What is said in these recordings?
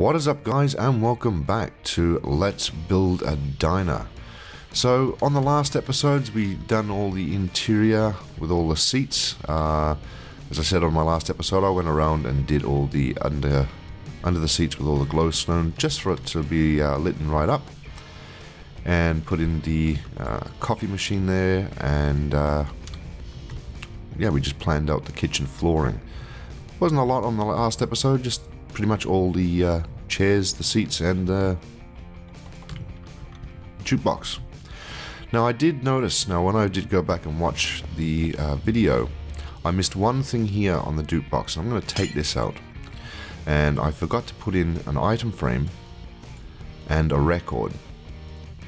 What is up, guys, and welcome back to Let's Build a Diner. So on the last episodes we done all the interior with all the seats. As I said on my last episode, I went around and did all the under the seats with all the glowstone, just for it to be lit right up, and put in the coffee machine there, and yeah, we just planned out the kitchen flooring. Wasn't a lot on the last episode, just pretty much all the chairs, the seats, and the jukebox. Now I did notice, when I did go back and watch the video, I missed one thing here on the jukebox. I'm going to take this out, and I forgot to put in an item frame and a record.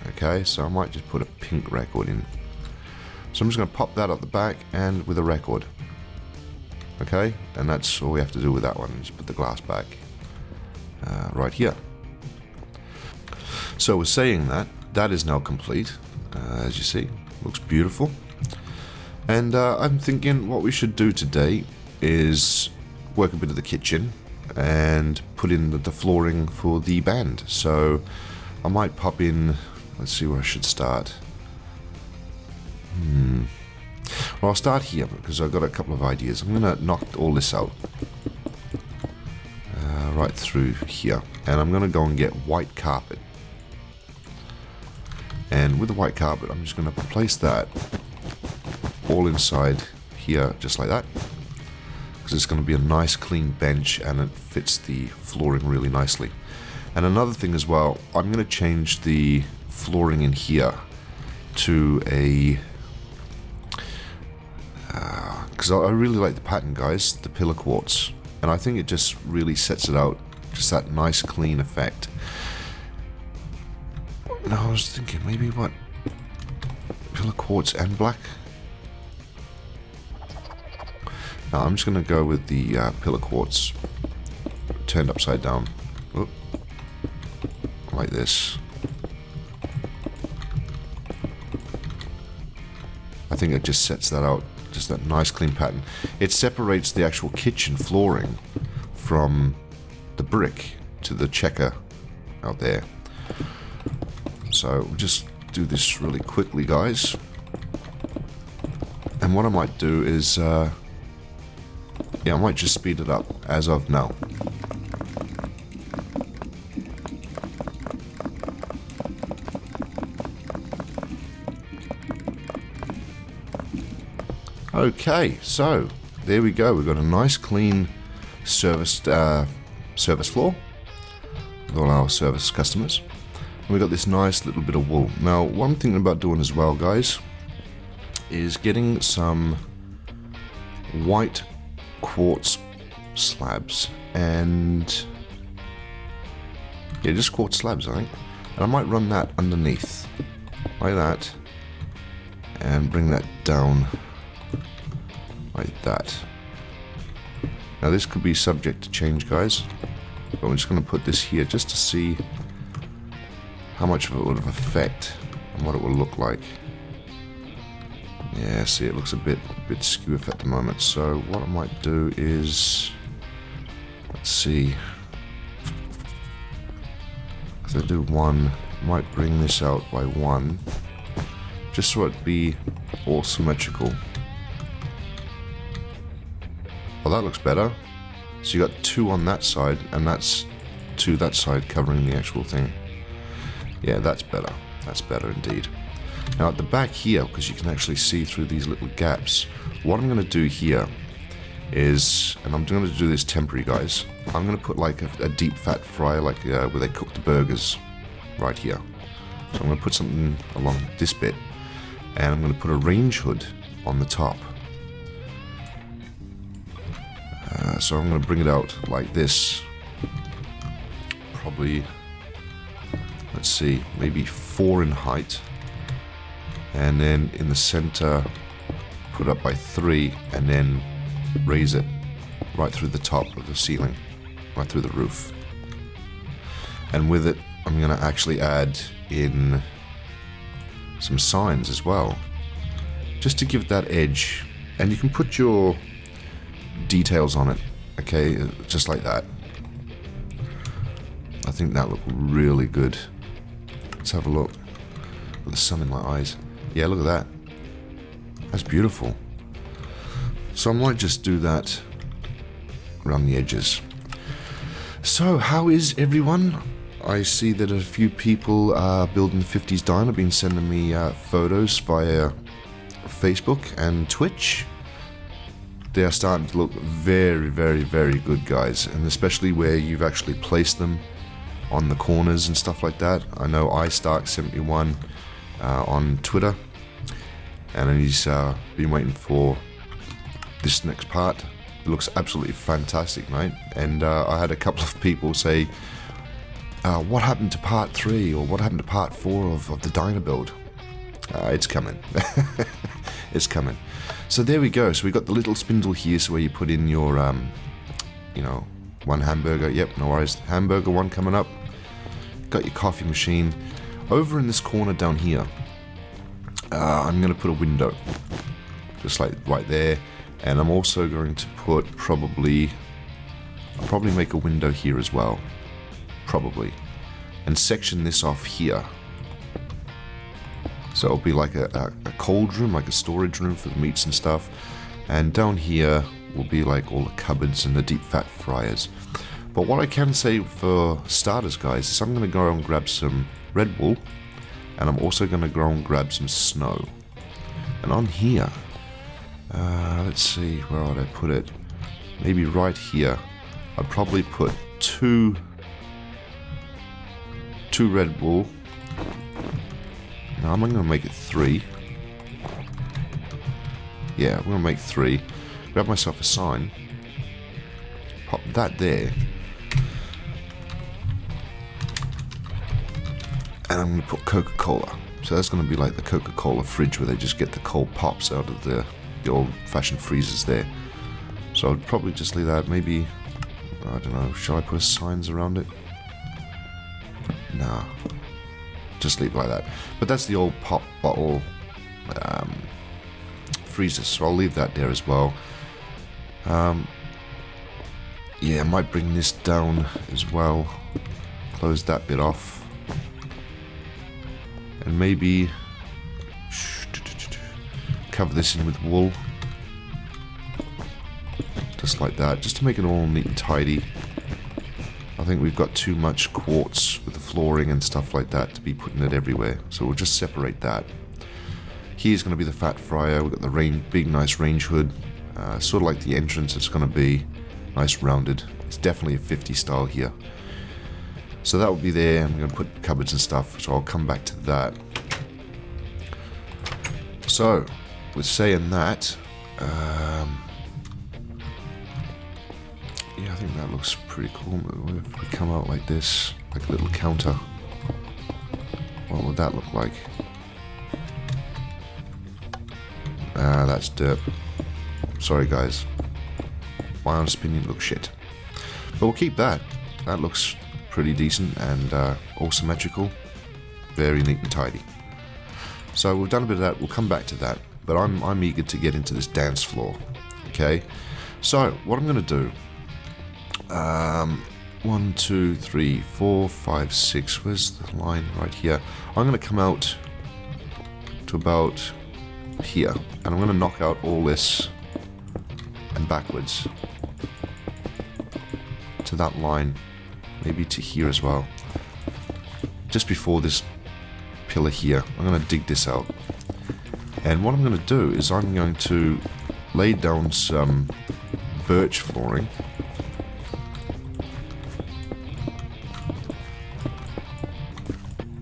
Okay, so I might just put a pink record in. So I'm just going to pop that up the back and with a record. Okay, and that's all we have to do with that one. Just put the glass back right here. So we're saying that is now complete. As you see, looks beautiful. And I'm thinking what we should do today is work a bit of the kitchen and put in the flooring for the band. So I might pop in, let's see where I should start. Well, I'll start here because I've got a couple of ideas. I'm going to knock all this out right through here, and I'm going to go and get white carpet. And with the white carpet, I'm just going to place that all inside here, just like that, because it's going to be a nice clean bench and it fits the flooring really nicely. And another thing as well, I'm going to change the flooring in here to a because I really like the pattern, guys, the pillar quartz, and I think it just really sets it out, just that nice clean effect. Now I was thinking maybe what, pillar quartz and black. Now I'm just going to go with the pillar quartz turned upside down. Oop. Like this. I think it just sets that out, just that nice clean pattern. It separates the actual kitchen flooring from the brick to the checker out there. So we'll just do this really quickly, guys. And what I might do is, yeah, I might just speed it up as of now. Okay, so there we go. We've got a nice clean service floor with all our service customers. And we've got this nice little bit of wool. Now, what I'm thinking about doing as well, guys, is getting some white quartz slabs, and yeah, just quartz slabs, I think. And I might run that underneath like that and bring that down like that. Now this could be subject to change, guys, but I'm just going to put this here just to see how much of it would affect and what it will look like. Yeah, see, it looks a bit skew at the moment. So what I might do is, let's see, if I do one, I might bring this out by one, just so it be all symmetrical. Well, that looks better. So you got two on that side, and that's two that side covering the actual thing. Yeah, that's better. That's better indeed. Now at the back here, because you can actually see through these little gaps, what I'm going to do here is, and I'm going to do this temporary, guys, I'm going to put like a deep fat fryer, like where they cook the burgers, right here. So I'm going to put something along this bit, and I'm going to put a range hood on the top. So I'm going to bring it out like this, probably, let's see, maybe 4 in height, and then in the center put up by 3, and then raise it right through the top of the ceiling, right through the roof. And with it I'm going to actually add in some signs as well, just to give that edge, and you can put your details on it, okay, just like that. I think that looked really good. Let's have a look. Got the sun in my eyes. Yeah, look at that. That's beautiful. So I might just do that around the edges. So how is everyone? I see that a few people building 50s Dine have been sending me photos via Facebook and Twitch. They are starting to look very, very, very good, guys, and especially where you've actually placed them on the corners and stuff like that. I know iStark71 on Twitter, and he's been waiting for this next part. It looks absolutely fantastic, mate. And I had a couple of people say, what happened to part 3 or what happened to part 4 of the diner build? It's coming. It's coming. So there we go. So we got the little spindle here, so where you put in your, you know, one hamburger. Yep, no worries. Hamburger one coming up. Got your coffee machine. Over in this corner down here, I'm going to put a window. Just like right there. And I'm also going to put I'll probably make a window here as well. Probably. And section this off here. So it'll be like a cold room, like a storage room for the meats and stuff. And down here will be like all the cupboards and the deep fat fryers. But what I can say for starters, guys, is I'm going to go and grab some red wool. And I'm also going to go and grab some snow. And on here, let's see, where would I put it? Maybe right here. I'd probably put two red wool. Now I'm going to make it 3. Yeah, I'm going to make 3. Grab myself a sign. Pop that there. And I'm going to put Coca-Cola. So that's going to be like the Coca-Cola fridge where they just get the cold pops out of the old-fashioned freezers there. So I'd probably just leave that. Maybe, I don't know, shall I put signs around it? Nah. Just leave it like that. But that's the old pop bottle freezer, so I'll leave that there as well. Yeah, I might bring this down as well. Close that bit off. And maybe cover this in with wool. Just like that, just to make it all neat and tidy. I think we've got too much quartz with the flooring and stuff like that to be putting it everywhere. So we'll just separate that. Here's going to be the fat fryer. We've got the big nice range hood. Sort of like the entrance, it's going to be nice rounded. It's definitely a 50 style here. So that will be there. I'm going to put cupboards and stuff, so I'll come back to that. So, with saying that, yeah, I think that looks pretty cool. If we come out like this, like a little counter, what would that look like? That's dirt. Sorry guys, my honest opinion looks shit. But we'll keep that. That looks pretty decent and all symmetrical. Very neat and tidy. So we've done a bit of that, we'll come back to that. But I'm eager to get into this dance floor. Okay, so what I'm going to do, 1, 2, 3, 4, 5, 6, where's the line? Right here. I'm going to come out to about here, and I'm going to knock out all this and backwards to that line, maybe to here as well. Just before this pillar here, I'm going to dig this out. And what I'm going to do is I'm going to lay down some birch flooring.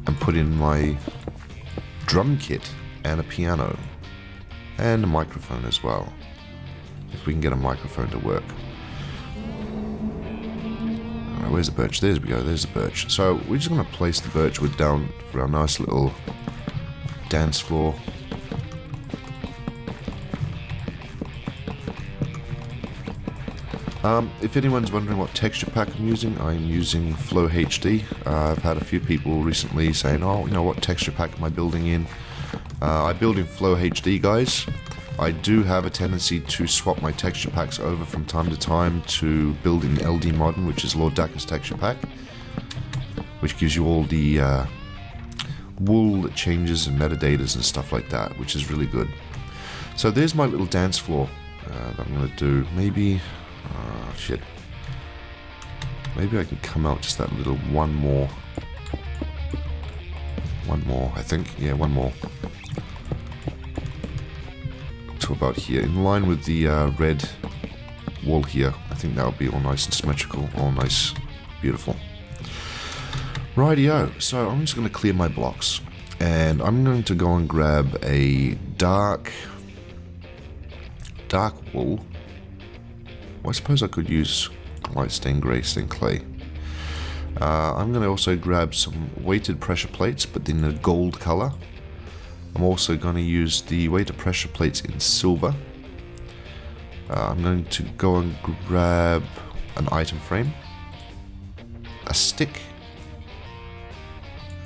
And put in my drum kit and a piano. And a microphone as well. If we can get a microphone to work. Alright, where's the birch? There we go, there's the birch. So we're just going to place the birch wood down for our nice little dance floor. If anyone's wondering what texture pack I'm using Flow HD. I've had a few people recently saying, oh, you know, what texture pack am I building in? I build in Flow HD, guys. I do have a tendency to swap my texture packs over from time to time to build in LD Modern, which is Lord Dacus texture pack. which gives you all the wool changes and metadatas and stuff like that, which is really good. So there's my little dance floor that I'm going to do. Maybe, shit. Maybe I can come out just that little one more, I think. Yeah, one more. To about here, in line with the red wall here. I think that'll be all nice and symmetrical, all nice, beautiful. Rightio, so I'm just going to clear my blocks, and I'm going to go and grab a dark wool. Well, I suppose I could use white stained grey stained clay. I'm going to also grab some weighted pressure plates, but in a gold color. I'm also going to use the weighted pressure plates in silver. I'm going to go and grab an item frame, a stick.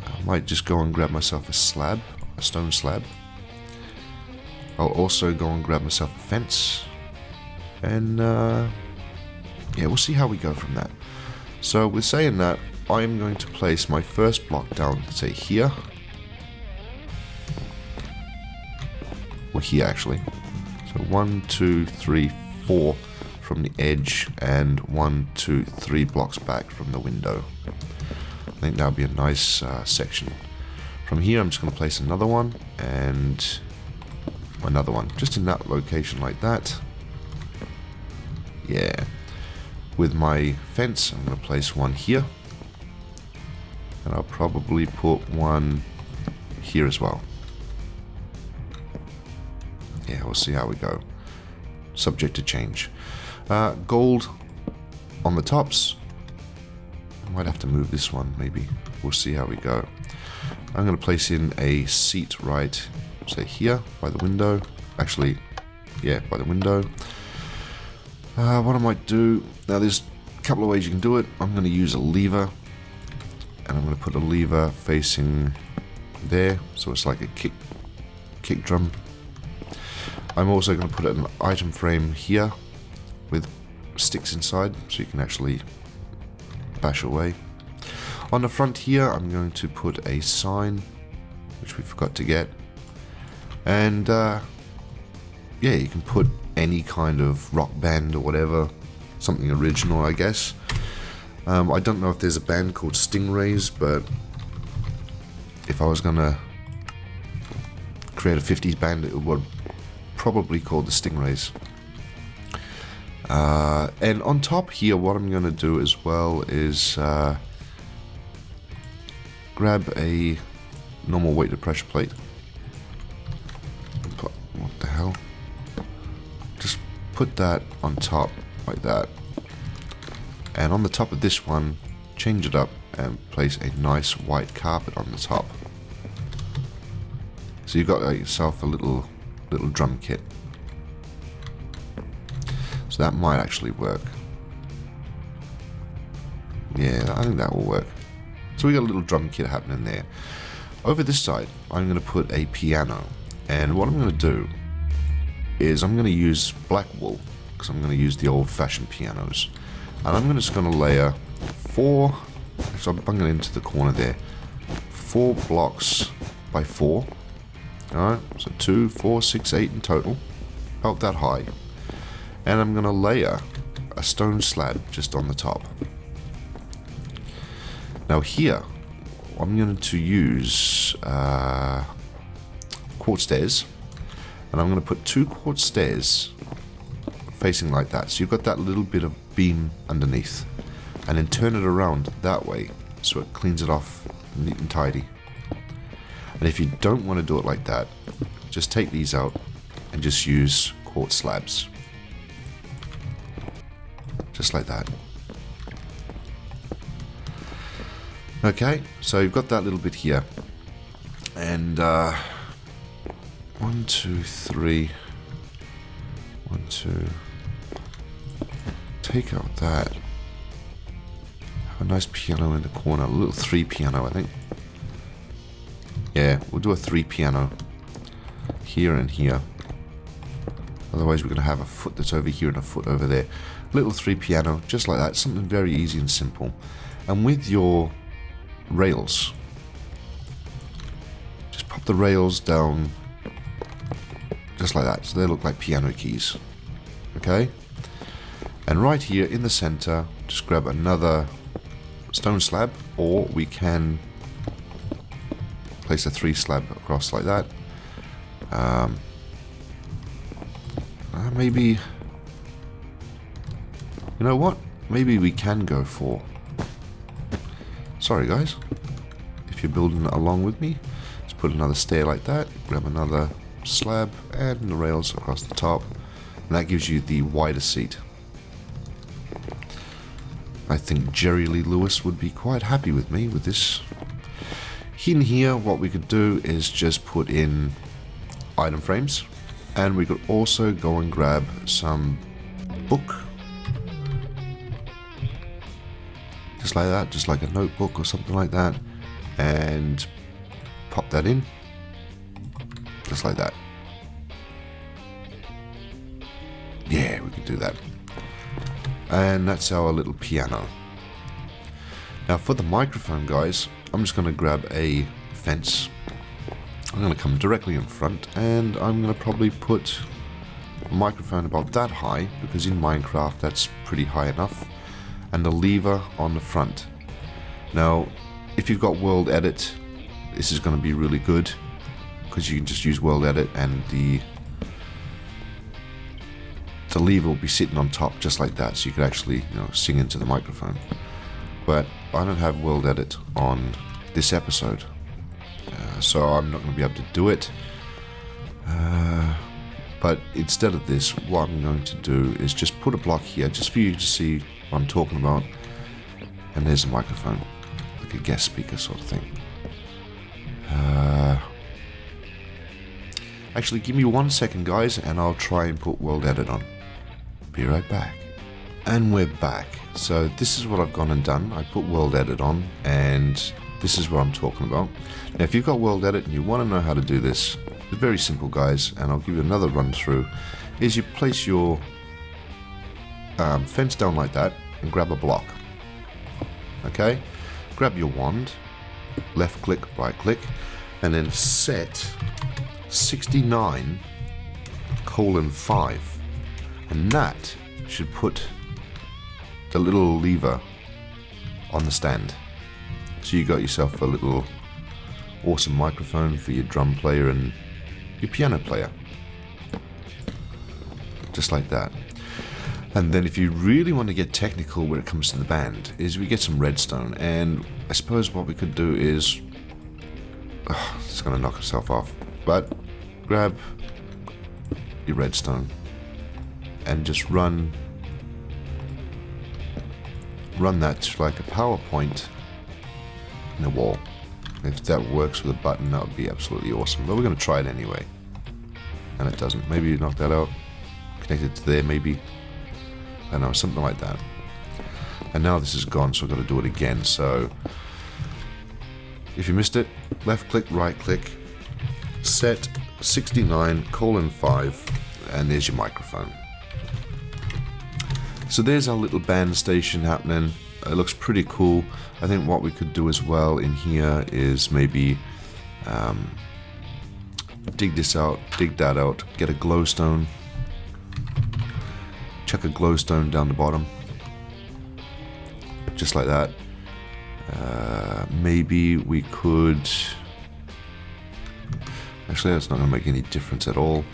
I might just go and grab myself a slab, a stone slab. I'll also go and grab myself a fence, and yeah, we'll see how we go from that. So with saying that, I'm going to place my first block down, say here, or here actually. So 1, 2, 3, 4 from the edge, and 1, 2, 3 blocks back from the window. I think that'll be a nice section. From here, I'm just going to place another one and another one, just in that location like that. Yeah. With my fence, I'm going to place one here, and I'll probably put one here as well. Yeah, we'll see how we go. Subject to change. Gold on the tops. I might have to move this one, maybe. We'll see how we go. I'm going to place in a seat right, say here, by the window. Actually, yeah, by the window. What I might do, now there's a couple of ways you can do it. I'm going to use a lever, and I'm going to put a lever facing there, so it's like a kick drum. I'm also going to put an item frame here with sticks inside, so you can actually bash away. On the front here, I'm going to put a sign, which we forgot to get, and yeah, you can put any kind of rock band or whatever, something original, I guess. I don't know if there's a band called Stingrays, but if I was gonna create a 50s band, it would probably called the Stingrays. And on top here, what I'm going to do as well is grab a normal weighted pressure plate. What the hell? Just put that on top like that. And on the top of this one, change it up and place a nice white carpet on the top. So you've got yourself a little drum kit. So that might actually work. Yeah, I think that will work. So we got a little drum kit happening there. Over this side, I'm going to put a piano. And what I'm going to do is I'm going to use black wool, because I'm going to use the old-fashioned pianos. And I'm just going to layer 4, so I'm bunging into the corner there, 4 blocks by 4. Alright, so 2, 4, 6, 8 in total, about that high. And I'm going to layer a stone slab just on the top. Now here, I'm going to use quartz stairs, and I'm going to put 2 quartz stairs facing like that. So you've got that little bit of beam underneath, and then turn it around that way so it cleans it off neat and tidy. And if you don't want to do it like that, just take these out and just use quartz slabs. Just like that. Okay, so you've got that little bit here. And 1, 2, 3. 1, 2. Take out that. Have a nice piano in the corner. A little 3 piano, I think. Yeah, we'll do a 3 piano here and here. Otherwise we're going to have a foot that's over here and a foot over there. Little 3 piano, just like that. Something very easy and simple. And with your rails. Just pop the rails down just like that, so they look like piano keys. Okay? And right here in the center, just grab another stone slab, or we can place a 3 slab across like that. Maybe, you know what? Maybe we can go for, sorry guys, if you're building along with me, let's put another stair like that, grab another slab and the rails across the top, and that gives you the wider seat. I think Jerry Lee Lewis would be quite happy with me with this. In here, what we could do is just put in item frames, and we could also go and grab some book, just like that, just like a notebook or something like that, and pop that in, just like that. Yeah, we can do that. And that's our little piano. Now for the microphone, guys, I'm just going to grab a fence. I'm going to come directly in front, and I'm going to probably put a microphone about that high, because in Minecraft that's pretty high enough, and the lever on the front. Now if you've got World Edit, this is going to be really good, because you can just use World Edit and the lever will be sitting on top just like that, so you could actually, you know, sing into the microphone. But I don't have World Edit on this episode, so I'm not going to be able to do it. But instead of this, what I'm going to do is just put a block here, just for you to see what I'm talking about. And there's a microphone, like a guest speaker sort of thing. Actually, give me 1 second, guys, and I'll try and put World Edit on. Be right back. And we're back. So this is what I've gone and done. I put World Edit on, and this is what I'm talking about. Now if you've got World Edit and you want to know how to do this, it's very simple, guys, and I'll give you another run through. Is you place your fence down like that and grab a block. Okay? Grab your wand, left click, right click, and then set 69:5, and that should put the little lever on the stand. So you got yourself a little awesome microphone for your drum player and your piano player, just like that. And then if you really want to get technical when it comes to the band, is we get some redstone, and I suppose what we could do is, it's going to knock itself off, but grab your redstone and just run that like a PowerPoint in the wall. If that works with a button, that would be absolutely awesome, but we're going to try it anyway. And it doesn't. Maybe knock that out, connect it to there, maybe, I don't know, something like that. And now this is gone, so I've got to do it again. So if you missed it, left click, right click, set 69:5, and there's your microphone. So there's our little band station happening. It looks pretty cool. I think what we could do as well in here is maybe dig this out, dig that out, get a glowstone, chuck a glowstone down the bottom, just like that. Maybe we could, actually that's not going to make any difference at all,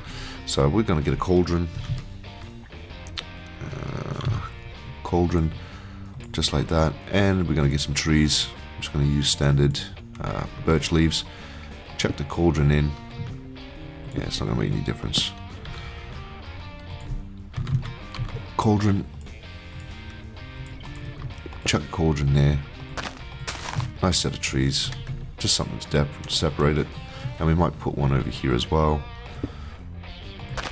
so we're going to get a cauldron, just like that, and we're going to get some trees. I'm just going to use standard birch leaves, chuck the cauldron in. Yeah, it's not going to make any difference. Cauldron, chuck a cauldron there. Nice set of trees, just something to separate it, and we might put one over here as well.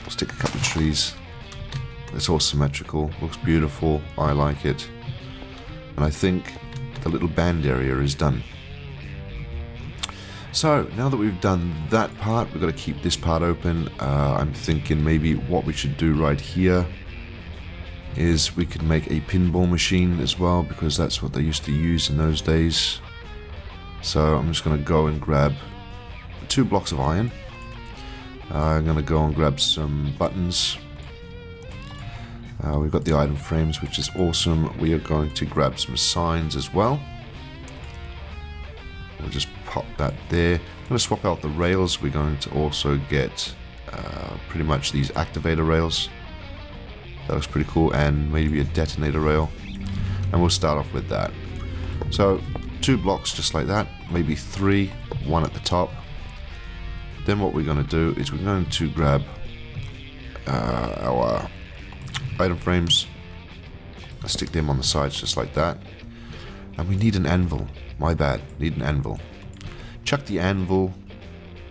Stick a couple of trees. It's all symmetrical, looks beautiful, I like it. And I think the little band area is done. So now that we've done that part, we've got to keep this part open. I'm thinking maybe what we should do right here is we could make a pinball machine as well, because that's what they used to use in those days. So I'm just going to go and grab 2 blocks of iron. I'm going to go and grab some buttons. We've got the item frames, which is awesome. We are going to grab some signs as well. We'll just pop that there. I'm going to swap out the rails. We're going to also get pretty much these activator rails. That looks pretty cool, and maybe a detonator rail. And we'll start off with that. So 2 blocks just like that, maybe 3, 1 at the top. Then what we're going to do is we're going to grab our item frames, stick them on the sides just like that. And we need an anvil. My bad, need an anvil. Chuck the anvil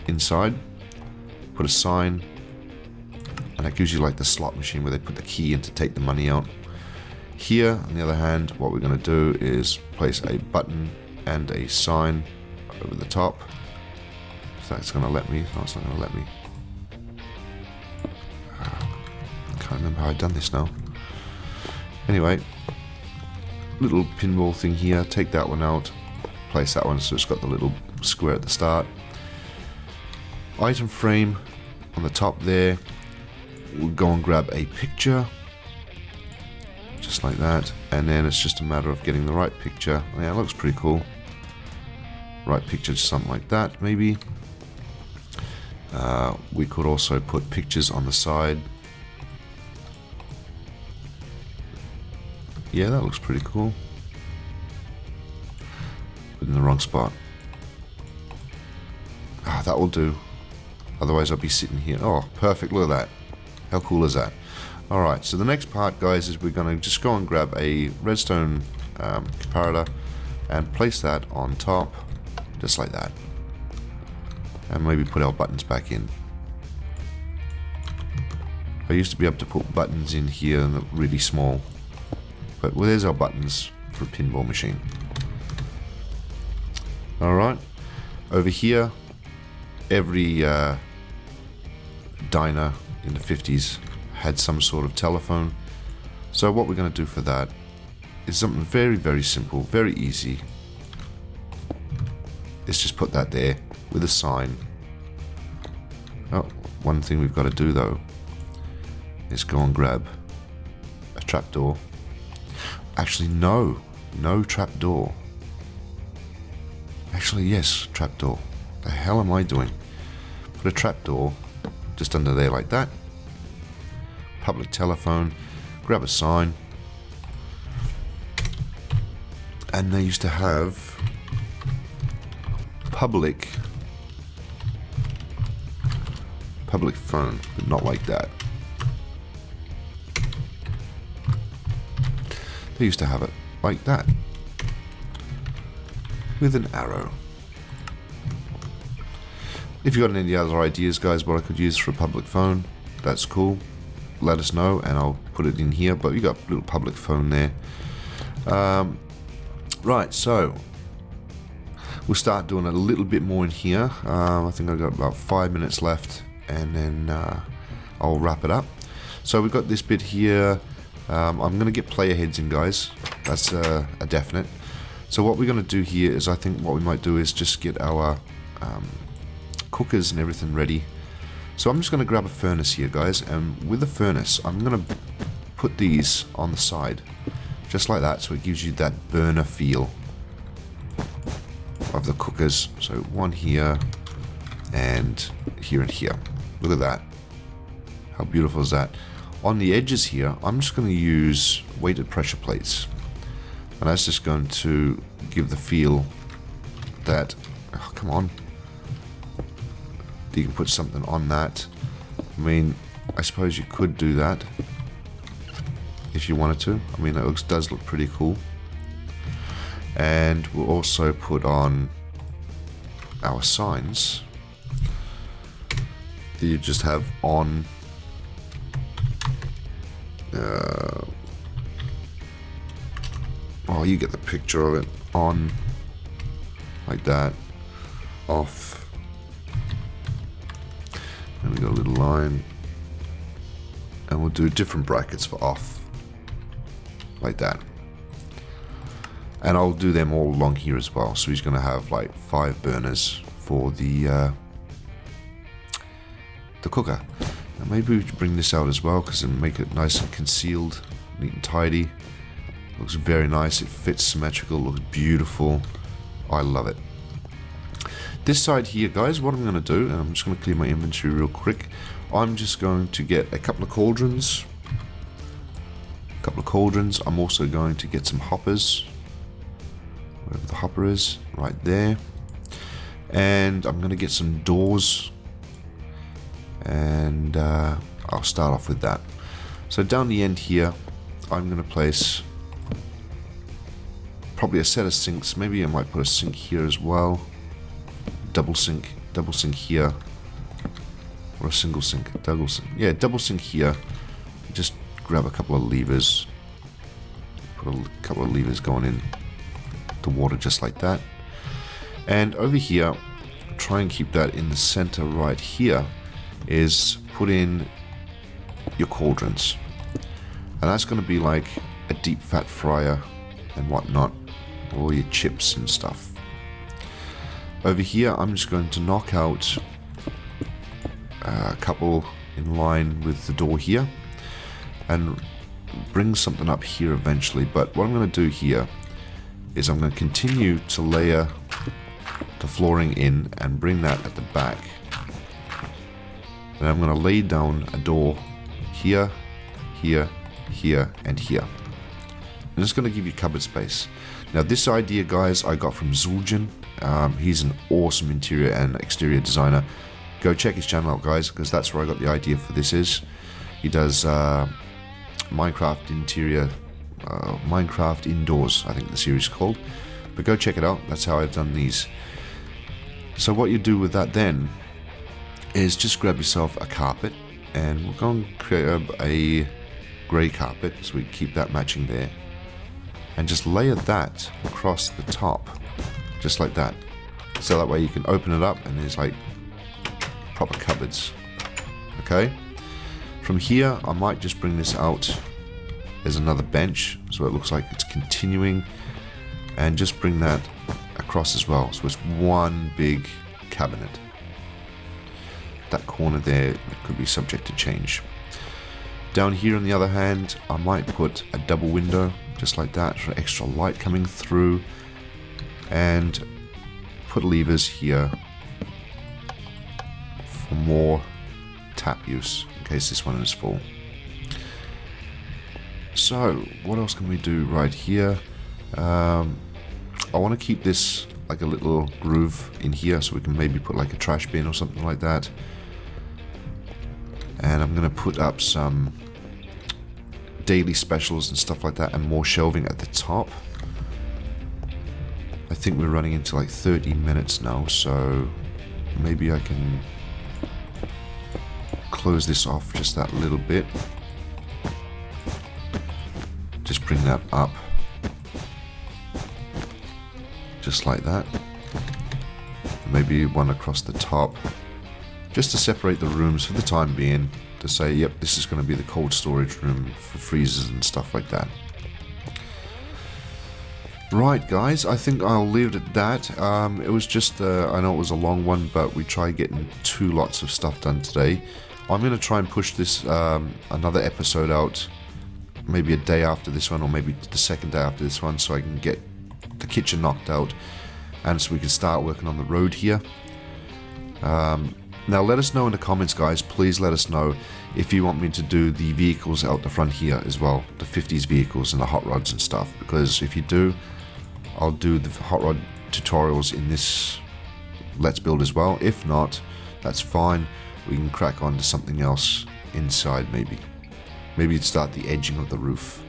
inside, put a sign, and that gives you like the slot machine where they put the key in to take the money out. Here, on the other hand, what we're going to do is place a button and a sign over the top. If that's going to let me. No, it's not going to let me. Can't remember how I've done this now. Anyway, little pinball thing here. Take that one out. Place that one so it's got the little square at the start. Item frame on the top there. We'll go and grab a picture. Just like that. And then it's just a matter of getting the right picture. Yeah, it looks pretty cool. Right picture, something like that, maybe. We could also put pictures on the side. Yeah, that looks pretty cool. But in the wrong spot. Ah, that will do. Otherwise I'll be sitting here. Oh, perfect, look at that. How cool is that? Alright, so the next part, guys, is we're going to just go and grab a redstone comparator and place that on top, just like that. And maybe put our buttons back in. I used to be able to put buttons in here and they're really small. But well, there's our buttons for a pinball machine. Alright, over here, every diner in the 50s had some sort of telephone. So what we're going to do for that is something very, very simple, very easy. Let's just put that there with a sign. Oh, one thing we've got to do though is go and grab a trapdoor. Actually, no trapdoor. Actually, yes, trapdoor. The hell am I doing? Put a trapdoor just under there like that. Public telephone. Grab a sign. And they used to have public phone, but not like that. They used to have it like that, with an arrow. If you've got any other ideas, guys, what I could use for a public phone, that's cool. Let us know and I'll put it in here, but you got a little public phone there. Right, so we'll start doing a little bit more in here. I think I've got about 5 minutes left and then I'll wrap it up. So we've got this bit here. I'm going to get player heads in, guys. That's a definite. So what we're going to do here is I think what we might do is just get our cookers and everything ready. So I'm just going to grab a furnace here, guys, and with the furnace I'm going to put these on the side just like that, so it gives you that burner feel of the cookers. So one here and here and here. Look at that. How beautiful is that? On the edges here I'm just going to use weighted pressure plates, and that's just going to give the feel that, oh, come on, you can put something on that. I mean, I suppose you could do that if you wanted to. I mean, that does look pretty cool. And we'll also put on our signs that you just have on. Oh, you get the picture of it. On, like that. Off. And we got a little line, and we'll do different brackets for off, like that. And I'll do them all along here as well. So he's going to have like 5 burners for the cooker. And maybe we should bring this out as well, because it'll make it nice and concealed, neat and tidy. Looks very nice. It fits symmetrical. Looks beautiful. I love it. This side here, guys, what I'm going to do, and I'm just going to clear my inventory real quick. I'm just going to get a couple of cauldrons. I'm also going to get some hoppers. Wherever the hopper is, right there. And I'm going to get some doors. And I'll start off with that. So down the end here, I'm going to place probably a set of sinks. Maybe I might put a sink here as well. Double sink here. Or a single sink, double sink. Yeah, double sink here. Just grab a couple of levers. Put a couple of levers going in the water just like that. And over here, try and keep that in the center right here, is put in your cauldrons. And that's going to be like a deep fat fryer and whatnot. All your chips and stuff. Over here, I'm just going to knock out a couple in line with the door here. And bring something up here eventually. But what I'm going to do here is I'm going to continue to layer the flooring in and bring that at the back. And I'm going to lay down a door here, here, here, and here. And it's going to give you cupboard space. Now this idea, guys, I got from Zul'jin. He's an awesome interior and exterior designer. Go check his channel out, guys, because that's where I got the idea for this is. He does Minecraft interior, Minecraft Indoors, I think the series is called. But go check it out. That's how I've done these. So what you do with that then is just grab yourself a carpet, and we're going to create a grey carpet, so we keep that matching there. And just layer that across the top, just like that. So that way you can open it up and there's like proper cupboards. Okay? From here, I might just bring this out as another bench, so it looks like it's continuing, and just bring that across as well, so it's one big cabinet. That corner there could be subject to change. Down here on the other hand, I might put a double window, just like that, for extra light coming through, and put levers here for more tap use in case this one is full. So what else can we do right here? I want to keep this like a little groove in here, so we can maybe put like a trash bin or something like that. And I'm going to put up some daily specials and stuff like that, and more shelving at the top. I think we're running into like 30 minutes now, so maybe I can close this off just that little bit. Just bring that up. Just like that. Maybe one across the top. Just to separate the rooms for the time being. To say, yep, this is going to be the cold storage room for freezers and stuff like that. Right, guys, I think I'll leave it at that. It was just, I know it was a long one, but we tried getting 2 lots of stuff done today. I'm going to try and push this, another episode out, maybe a day after this one, or maybe the second day after this one, so I can get the kitchen knocked out, and so we can start working on the road here. Now let us know in the comments, guys, please let us know if you want me to do the vehicles out the front here as well, the 50s vehicles and the hot rods and stuff, because if you do, I'll do the hot rod tutorials in this Let's Build as well. If not, that's fine, we can crack on to something else inside maybe. Maybe start the edging of the roof.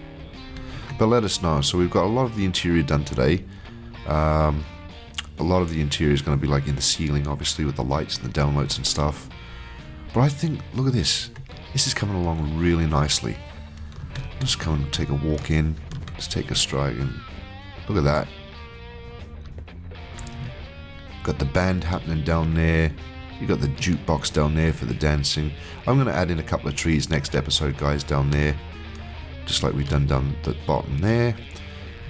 But let us know. So we've got a lot of the interior done today. A lot of the interior is going to be like in the ceiling, obviously, with the lights and the downlights and stuff. But I think, look at this. This is coming along really nicely. Just come and take a walk in. Just take a stride and look at that. Got the band happening down there. You got the jukebox down there for the dancing. I'm going to add in a couple of trees next episode, guys, down there. Just like we've done down the bottom there.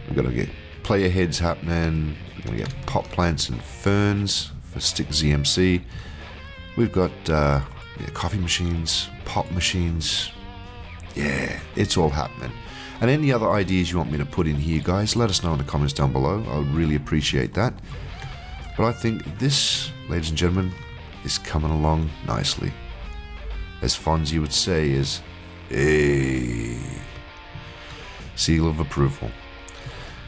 We've got to get player heads happening. We're going to get pot plants and ferns for Stick ZMC. We've got coffee machines, pop machines. Yeah, it's all happening. And any other ideas you want me to put in here, guys, let us know in the comments down below. I would really appreciate that. But I think this, ladies and gentlemen, is coming along nicely. As Fonzie would say, is a seal of approval.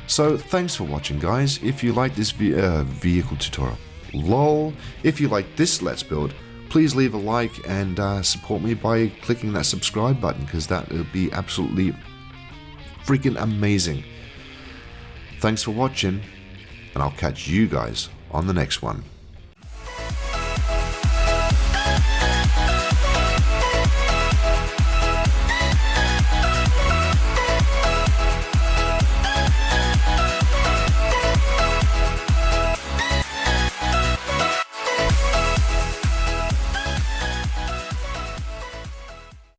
So thanks for watching, guys. If you like this vehicle tutorial, lol. If you like this Let's Build, please leave a like and support me by clicking that subscribe button, because that would be absolutely freaking amazing. Thanks for watching, and I'll catch you guys on the next one.